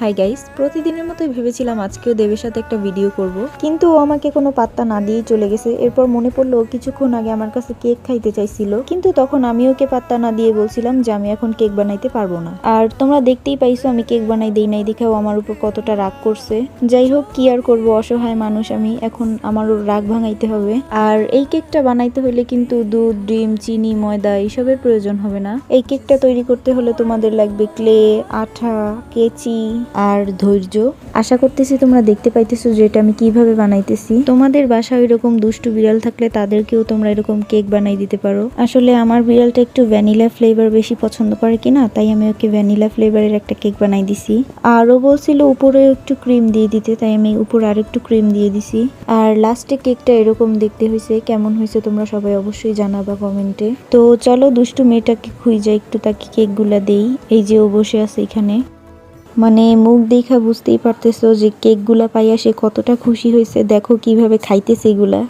Hi guys, প্রতিদিনের মতোই ভেবেছিলাম আজকেও দেবের সাথে একটা ভিডিও করব, কিন্তু ও আমাকে কোনো পাত্তা না দিয়েই চলে গেছে। এরপর মনে পড়লো কিছুক্ষণ আগে আমার কাছে কেক খাইতে চাইছিল, কিন্তু তখন আমি ওকে পাত্তা না দিয়ে বলছিলাম যে আমি এখন কেক বানাইতে পারবো না। আর তোমরা দেখতেই পাইছো আমি কেক বানাই দেই নাই দেখেও আমার উপর কতটা রাগ করছে। যাই হোক, কি আর করবো, অসহায় মানুষ আমি, এখন আমার ওর রাগ ভাঙাইতে হবে। আর এই কেকটা বানাইতে হলে কিন্তু দুধ, ডিম, চিনি, ময়দা এইসবের প্রয়োজন হবে না। এই কেকটা তৈরি করতে হলে তোমাদের লাগবে ক্লে, আঠা, কেচি আর ধৈর্য। আশা করতেছি তোমরা দেখতে পাইতেছো যে এটা আমি কিভাবে বানাইতেছি। তোমাদের বাসায় এরকম দুষ্টু বিড়াল থাকলে তাদেরকেও তোমরা এরকম কেক বানাই দিতে পারো। আসলে আমার বিড়ালটা একটু ভ্যানিলা ফ্লেভার বেশি পছন্দ করে কিনা, তাই আমি ওকে ভ্যানিলা ফ্লেভারের একটা কেক বানাই দিছি। আরও বলছিল উপরে একটু ক্রিম দিয়ে দিতে, তাই আমি উপরে আর একটু ক্রিম দিয়ে দিছি। আর লাস্টে কেকটা এরকম দেখতে হয়েছে। কেমন হয়েছে তোমরা সবাই অবশ্যই জানাবা কমেন্টে। তো চলো দুষ্টু মেয়েটাকে খুঁজে একটু তাকে কেকগুলা দেই। এই যে ও বসে আছে এখানে, মানে মুখ দেখা বুঝতেই পারতেছো যে কেকগুলা পাইয়া সে কতটা খুশি হয়েছে। দেখো কিভাবে খাইতেছে এগুলা।